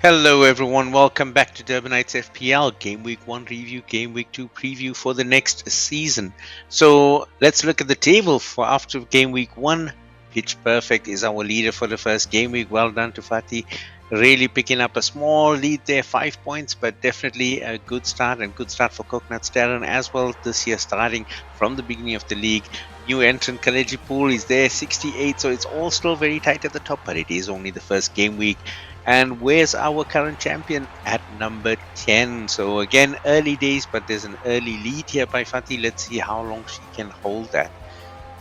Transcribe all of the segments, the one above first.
Hello everyone, welcome back to Durbanites FPL Game Week 1 review, Game Week 2 preview for the next season. So let's look at the table for after Game Week 1. Pitch Perfect is our leader for the first game week. Well done to Fathi. Really picking up a small lead there, 5 points, but definitely a good start and good start for Coconuts Darren as well this year, starting from the beginning of the league. New entrant Kaleji Pool is there, 68, so it's all still very tight at the top, but it is only the first game week. And where's our current champion? At number 10. So again, early days, but there's an early lead here by Fathi. Let's see how long she can hold that.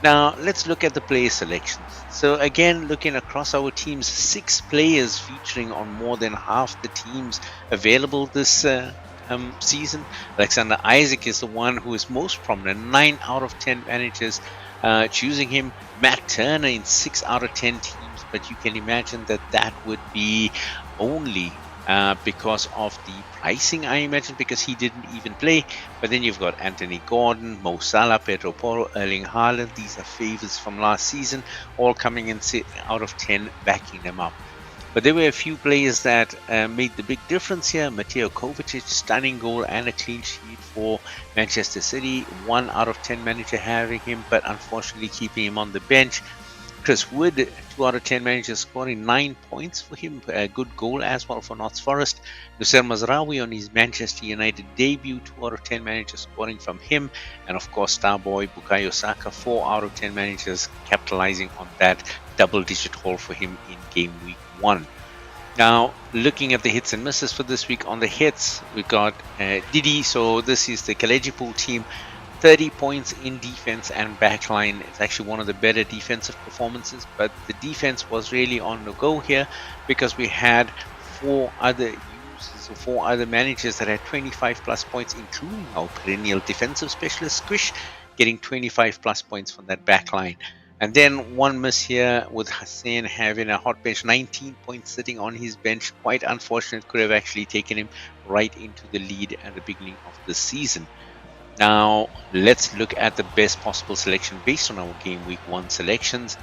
Now, let's look at the player selections. So again, looking across our teams, 6 players featuring on more than half the teams available this season. Alexander Isaac is the one who is most prominent. 9 out of 10 managers choosing him. Matt Turner in 6 out of 10 teams. But you can imagine that would be only because of the pricing, I imagine, because he didn't even play. But then you've got Anthony Gordon, Mo Salah, Pedro Porro, Erling Haaland. These are favorites from last season, all coming in out of 10, backing them up. But there were a few players that made the big difference here. Mateo Kovacic, stunning goal and a clean sheet for Manchester City. 1 out of 10 manager having him, but unfortunately keeping him on the bench. Chris Wood, 2 out of 10 managers scoring 9 points for him. A good goal as well for Notts Forest. Nusser Mazraoui on his Manchester United debut, 2 out of 10 managers scoring from him. And of course, star boy Bukayo Saka, 4 out of 10 managers capitalizing on that double-digit haul for him in game week 1. Now, looking at the hits and misses for this week, on the hits, we got Didi. So this is the Kaleji Pool team. 30 points in defense and backline. It's actually one of the better defensive performances, but the defense was really on the go here because we had 4 other users or 4 other managers that had 25 plus points, including our perennial defensive specialist Squish getting 25 plus points from that backline. And then one miss here with Hussein having a hot bench, 19 points sitting on his bench. Quite unfortunate, could have actually taken him right into the lead at the beginning of the season. Now, let's look at the best possible selection based on our game week 1 selections.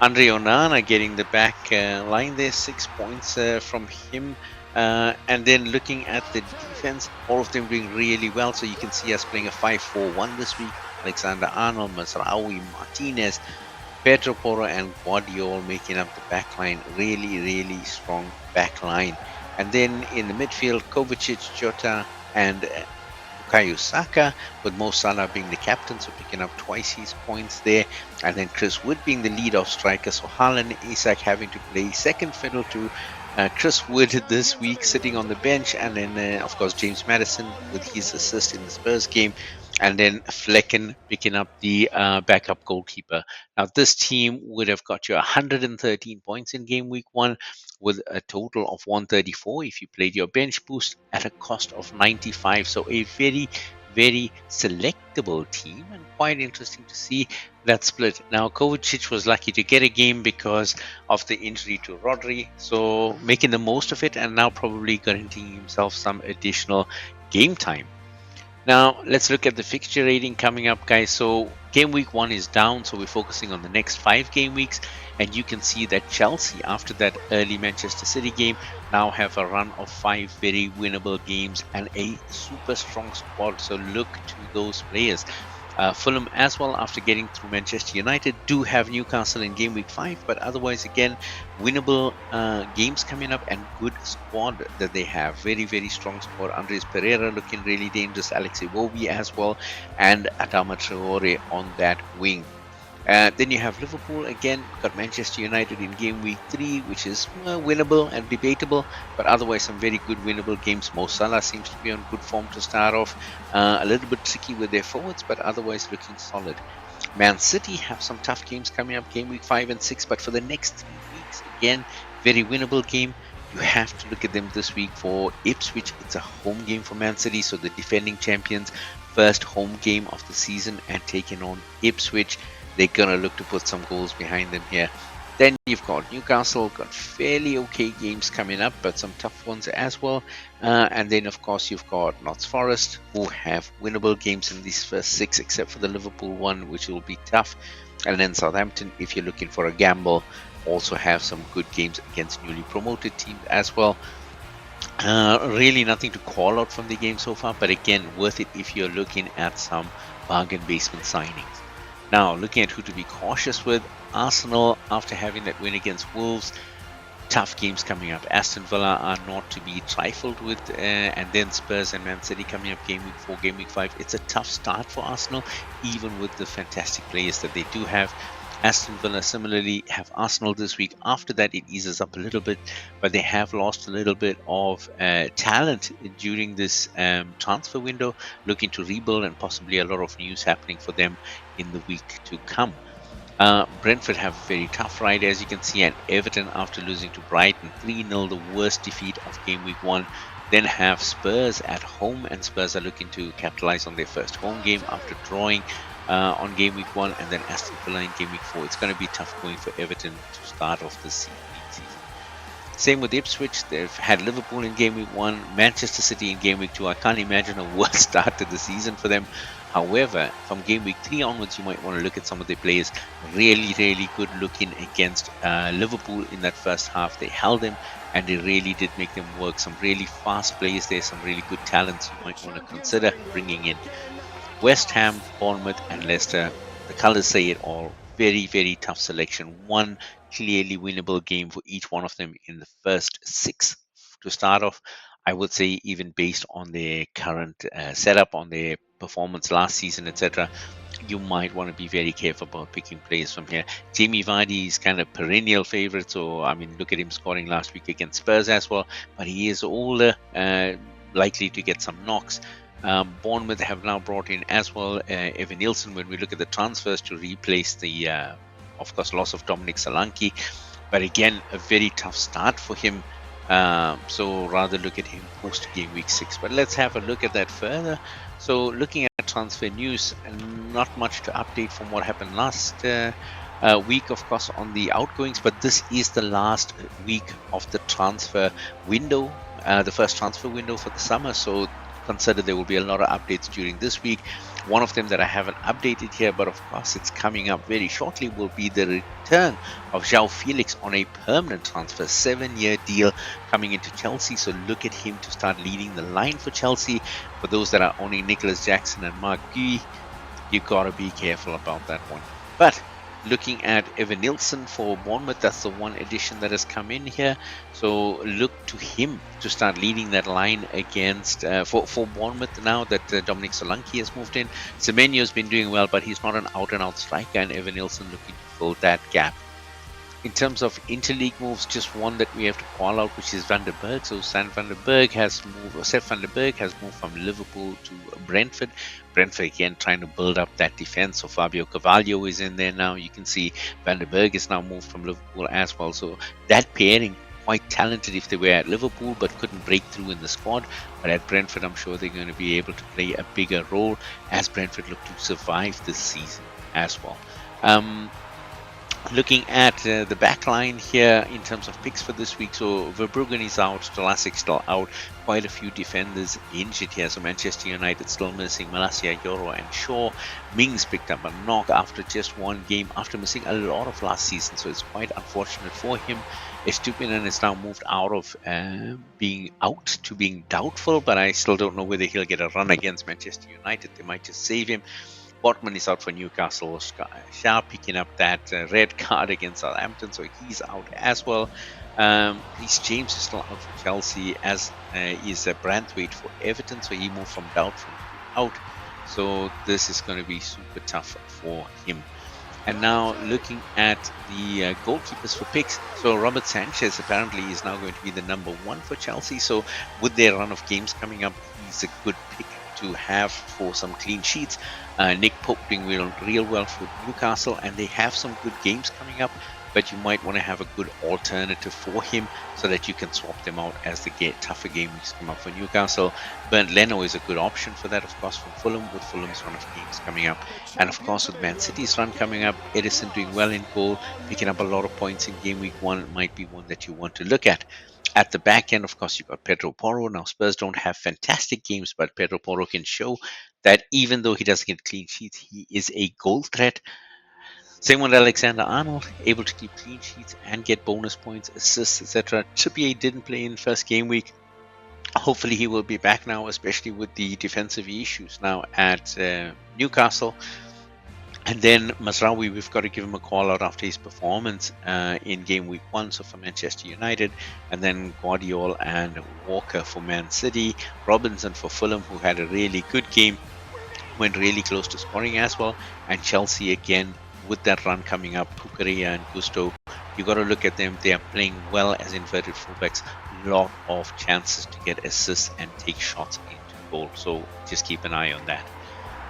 Andre Onana getting the back line there, 6 points from him. And then looking at the defense, all of them doing really well. So you can see us playing a 5-4-1 this week. Alexander Arnold, Mazraoui, Martinez, Pedro Porro and Guardiola making up the back line. Really, really strong back line. And then in the midfield, Kovacic, Jota and Bukayo Saka, with Mo Salah being the captain, so picking up twice his points there, and then Chris Wood being the lead-off striker. So Haaland, Isak having to play second fiddle to Chris Wood this week, sitting on the bench, and then of course James Maddison with his assist in the Spurs game, and then Flecken picking up the backup goalkeeper. Now this team would have got you 113 points in game week 1, with a total of 134 if you played your bench boost at a cost of 95. So a very, very selectable team, and quite interesting to see that split. Now Kovacic was lucky to get a game because of the injury to Rodri, so making the most of it and now probably guaranteeing himself some additional game time. Now, let's look at the fixture rating coming up, guys. So, game week 1 is down, so we're focusing on the next 5 game weeks. And you can see that Chelsea, after that early Manchester City game, now have a run of 5 very winnable games and a super strong squad. So, look to those players. Fulham as well, after getting through Manchester United, do have Newcastle in game week 5, but otherwise again winnable games coming up and good squad that they have. Very, very strong squad. Andres Pereira looking really dangerous, Alex Iwobi as well, and Adama Traore on that wing. Then you have Liverpool again, got Manchester United in game week 3, which is winnable and debatable, but otherwise some very good winnable games. Mo Salah seems to be on good form to start off, a little bit tricky with their forwards, but otherwise looking solid. Man City have some tough games coming up, game week 5 and 6, but for the next 3 weeks, again, very winnable game. You have to look at them this week for Ipswich. It's a home game for Man City, so the defending champions, first home game of the season and taking on Ipswich. They're going to look to put some goals behind them here. Then you've got Newcastle, got fairly okay games coming up, but some tough ones as well. And then, of course, you've got Notts Forest, who have winnable games in these first 6, except for the Liverpool one, which will be tough. And then Southampton, if you're looking for a gamble, also have some good games against newly promoted teams as well. Really nothing to call out from the game so far, but again, worth it if you're looking at some bargain basement signings. Now, looking at who to be cautious with, Arsenal, after having that win against Wolves, tough games coming up. Aston Villa are not to be trifled with, and then Spurs and Man City coming up game week 4, game week 5. It's a tough start for Arsenal, even with the fantastic players that they do have. Aston Villa similarly have Arsenal this week. After that, it eases up a little bit, but they have lost a little bit of talent during this transfer window, looking to rebuild, and possibly a lot of news happening for them in the week to come. Brentford have a very tough ride, as you can see, and Everton, after losing to Brighton 3-0, the worst defeat of game week 1, then have Spurs at home, and Spurs are looking to capitalize on their first home game after drawing on game week 1, and then Aston Villa in game week 4. It's going to be tough going for Everton to start off this season. Same with Ipswich. They've had Liverpool in game week 1, Manchester City in game week 2. I can't imagine a worse start to the season for them. However, from game week 3 onwards, you might want to look at some of their players. Really, really good looking against Liverpool in that first half. They held them, and they really did make them work. Some really fast players there, some really good talents you might want to consider bringing in. West Ham, Bournemouth, and Leicester. The colours say it all. Very, very tough selection. One clearly winnable game for each one of them in the first 6 to start off. I would say, even based on their current setup, on their performance last season, etc., you might want to be very careful about picking players from here. Jamie Vardy is kind of perennial favourite, so I mean, look at him scoring last week against Spurs as well. But he is older, likely to get some knocks. Bournemouth have now brought in as well Evan Nielsen when we look at the transfers to replace the, of course, loss of Dominic Solanke. But again, a very tough start for him. So rather look at him post game week 6. But let's have a look at that further. So looking at transfer news, not much to update from what happened last week, of course, on the outgoings. But this is the last week of the transfer window, the first transfer window for the summer. So consider there will be a lot of updates during this week. One of them that I haven't updated here, but of course it's coming up very shortly, will be the return of João Felix on a permanent transfer, 7-year deal coming into Chelsea. So look at him to start leading the line for Chelsea. For those that are owning Nicholas Jackson and Mark Gui, you've got to be careful about that one. But looking at Evan Nielsen for Bournemouth, that's the one addition that has come in here. So look to him to start leading that line against for Bournemouth now that Dominic Solanke has moved in. Semenyo has been doing well, but he's not an out-and-out striker, and Evan Nielsen looking to fill that gap. In terms of interleague moves, just one that we have to call out, which is Van der Berg. So Seth Van der Berg has moved from Liverpool to Brentford. Brentford again trying to build up that defense. So Fabio Carvalho is in there now. You can see Van der Berg is now moved from Liverpool as well. So that pairing, quite talented if they were at Liverpool, but couldn't break through in the squad. But at Brentford, I'm sure they're going to be able to play a bigger role as Brentford look to survive this season as well. Looking at the back line here in terms of picks for this week, so Verbruggen is out, Stolasic still out, quite a few defenders injured here. So Manchester United still missing Malacia, Yoro, and Shaw. Mings picked up a knock after just one game, after missing a lot of last season, so it's quite unfortunate for him. Estupinan is now moved out of being out to being doubtful, but I still don't know whether he'll get a run against Manchester United. They might just save him. Botman is out for Newcastle. Sharp picking up that red card against Southampton, so he's out as well. Reece James is still out for Chelsea, as is Branthwaite for Everton, so he moved from doubtful to out. So this is going to be super tough for him. And now looking at the goalkeepers for picks. So Robert Sanchez apparently is now going to be the number 1 for Chelsea. So with their run of games coming up, he's a good pick to have for some clean sheets. Nick Pope doing real well for Newcastle, and they have some good games coming up, but you might want to have a good alternative for him so that you can swap them out as the tougher games come up for Newcastle. Bernd Leno is a good option for that, of course, from Fulham, with Fulham's run of games coming up. And of course, with Man City's run coming up, Edison doing well in goal, picking up a lot of points in game week 1 might be one that you want to look at. At the back end, of course, you've got Pedro Porro. Now, Spurs don't have fantastic games, but Pedro Porro can show that even though he doesn't get clean sheets, he is a goal threat. Same with Alexander Arnold, able to keep clean sheets and get bonus points, assists, etc. Trippier didn't play in first game week, Hopefully he will be back now, especially with the defensive issues now at Newcastle. And then Mazraoui, we've got to give him a call out after his performance in game week 1, so for Manchester United. And then Guardiola and Walker for Man City. Robinson for Fulham, who had a really good game, went really close to scoring as well. And Chelsea again with that run coming up, Cucurella and Gusto. You got to look at them. They are playing well as inverted fullbacks. Lot of chances to get assists and take shots into goal. So just keep an eye on that.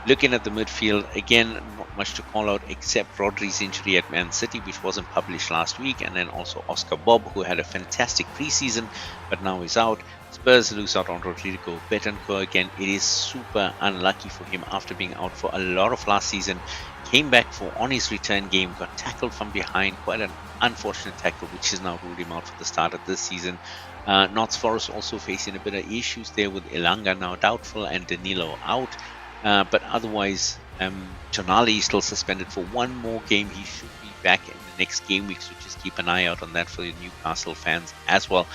Looking at the midfield, again, not much to call out except Rodri's injury at Man City, which wasn't published last week, and then also Oscar Bob, who had a fantastic preseason, but now is out. Spurs lose out on Rodrigo Betancourt again. It is super unlucky for him after being out for a lot of last season. Came back on his return game, got tackled from behind, quite an unfortunate tackle, which has now ruled him out for the start of this season. Notts Forest also facing a bit of issues there with Elanga now doubtful and Danilo out. But otherwise, Tonali is still suspended for one more game. He should be back in the next game week, so just keep an eye out on that for the Newcastle fans as well.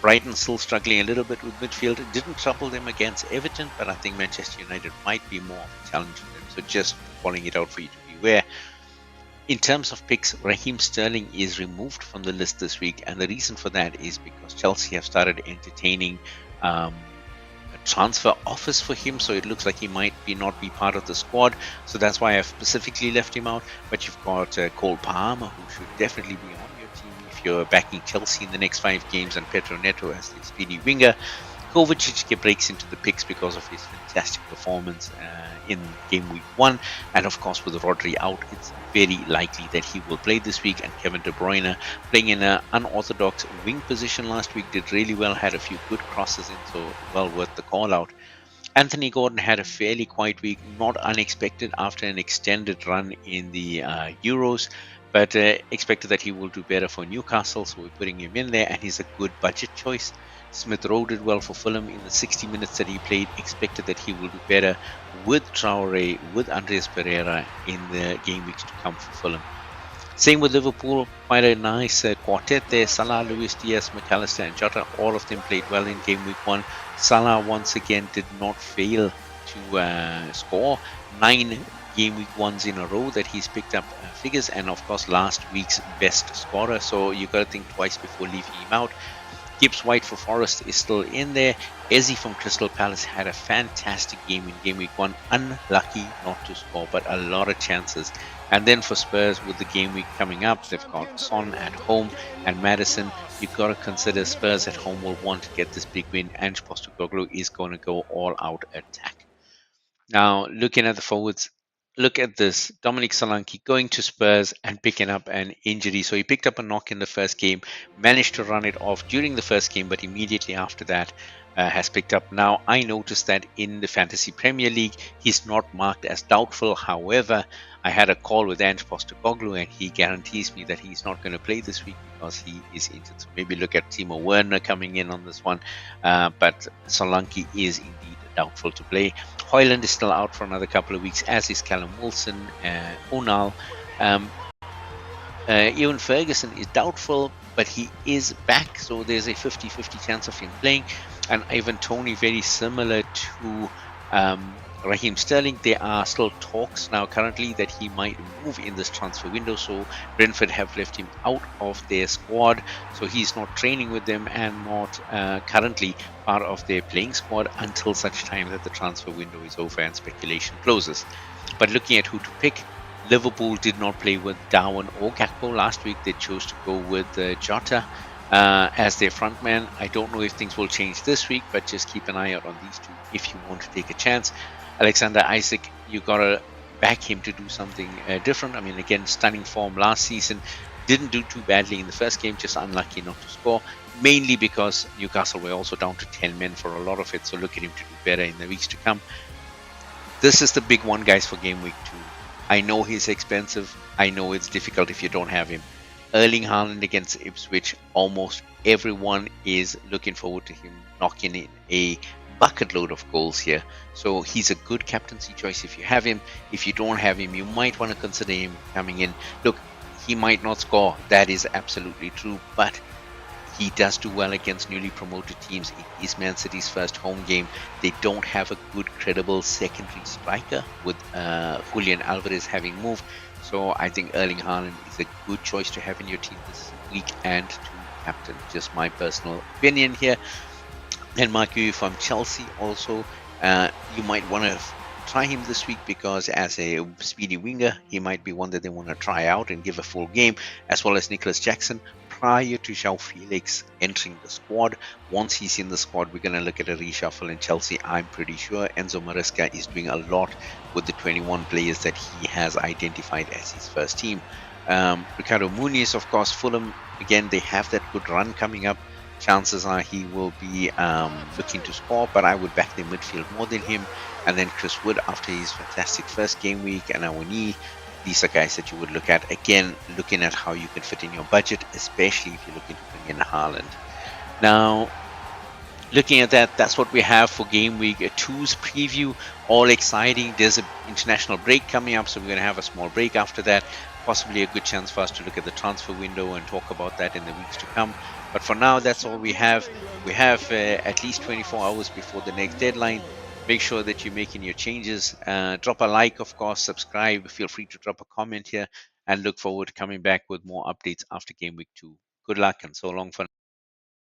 Brighton still struggling a little bit with midfield. It didn't trouble them against Everton, but I think Manchester United might be more of a challenge for them. So just calling it out for you to be aware. In terms of picks, Raheem Sterling is removed from the list this week, and the reason for that is because Chelsea have started entertaining a transfer offers for him, so it looks like he might not be part of the squad. So that's why I've specifically left him out. But you've got Cole Palmer, who should definitely be on your team if you're backing Chelsea in the next 5 games, and Pedro Neto as the speedy winger. Kovacic breaks into the picks because of his fantastic performance in game week 1, and of course with Rodri out, it's very likely that he will play this week. And Kevin De Bruyne, playing in an unorthodox wing position last week, did really well, had a few good crosses in, so well worth the call out. Anthony Gordon had a fairly quiet week, not unexpected after an extended run in the Euros, but expected that he will do better for Newcastle, so we're putting him in there, and he's a good budget choice. Smith Rowe did well for Fulham in the 60 minutes that he played. Expected that he will do better with Traore, with Andreas Pereira in the game weeks to come for Fulham. Same with Liverpool, quite a nice quartet there. Salah, Luis Diaz, McAllister and Jota, all of them played well in game week 1. Salah once again did not fail to score. 9 game week 1s in a row that he's picked up figures, and of course last week's best scorer, so you got to think twice before leaving him out. Gibbs White for Forest is still in there. Eze from Crystal Palace had a fantastic game in game week 1. Unlucky not to score, but a lot of chances. And then for Spurs, with the game week coming up, they've got Son at home and Madison. You've got to consider Spurs at home will want to get this big win. Ange Postecoglou is going to go all out attack. Now, looking at the forwards, look at this. Dominic Solanke going to Spurs and picking up an injury. So he picked up a knock in the first game, managed to run it off during the first game, but immediately after that has picked up. Now, I noticed that in the Fantasy Premier League, he's not marked as doubtful. However, I had a call with Ange Postecoglou, and he guarantees me that he's not going to play this week because he is injured. So maybe look at Timo Werner coming in on this one. But Solanke is indeed doubtful to play. Højlund is still out for another couple of weeks, as is Callum Wilson, Onal. Ewan Ferguson is doubtful, but he is back, so there's a 50-50 chance of him playing. And Ivan Toney, very similar to Raheem Sterling. There are still talks now currently that he might move in this transfer window, so Brentford have left him out of their squad, so he's not training with them and not currently part of their playing squad until such time that the transfer window is over and speculation closes. But looking at who to pick, Liverpool did not play with Darwin or Gakpo last week. They chose to go with Jota as their frontman. I don't know if things will change this week, but just keep an eye out on these two if you want to take a chance. Alexander Isak, you gotta back him to do something different. I mean, again, stunning form last season. Didn't do too badly in the first game, just unlucky not to score. Mainly because Newcastle were also down to 10 men for a lot of it. So look at him to do better in the weeks to come. This is the big one, guys, for game week 2. I know he's expensive. I know it's difficult if you don't have him. Erling Haaland against Ipswich. Almost everyone is looking forward to him knocking in a bucket load of goals here. So he's a good captaincy choice if you have him. If you don't have him, you might want to consider him coming in. Look, he might not score. That is absolutely true. But He does do well against newly promoted teams. It is Man City's first home game. They don't have a good, credible secondary striker with Julian Alvarez having moved. So I think Erling Haaland is a good choice to have in your team this week and to captain. Just my personal opinion here. And Mark, from Chelsea also, you might want to try him this week because as a speedy winger, he might be one that they want to try out and give a full game, as well as Nicholas Jackson prior to João Felix entering the squad. Once he's in the squad, we're going to look at a reshuffle in Chelsea. I'm pretty sure Enzo Maresca is doing a lot with the 21 players that he has identified as his first team. Ricardo Muniz, of course, Fulham, again, they have that good run coming up. Chances are he will be looking to score, but I would back the midfield more than him. And then Chris Wood after his fantastic first game week, and Awani. These are guys that you would look at. Again, looking at how you can fit in your budget, especially if you're looking to bring in Haaland. Now, looking at that, that's what we have for game week 2's preview. All exciting. There's an international break coming up, so we're going to have a small break after that. Possibly a good chance for us to look at the transfer window and talk about that in the weeks to come. But for now, that's all we have. We have at least 24 hours before the next deadline. Make sure that you're making your changes. Drop a like, of course, subscribe. Feel free to drop a comment here and look forward to coming back with more updates after game week 2. Good luck and so long for now.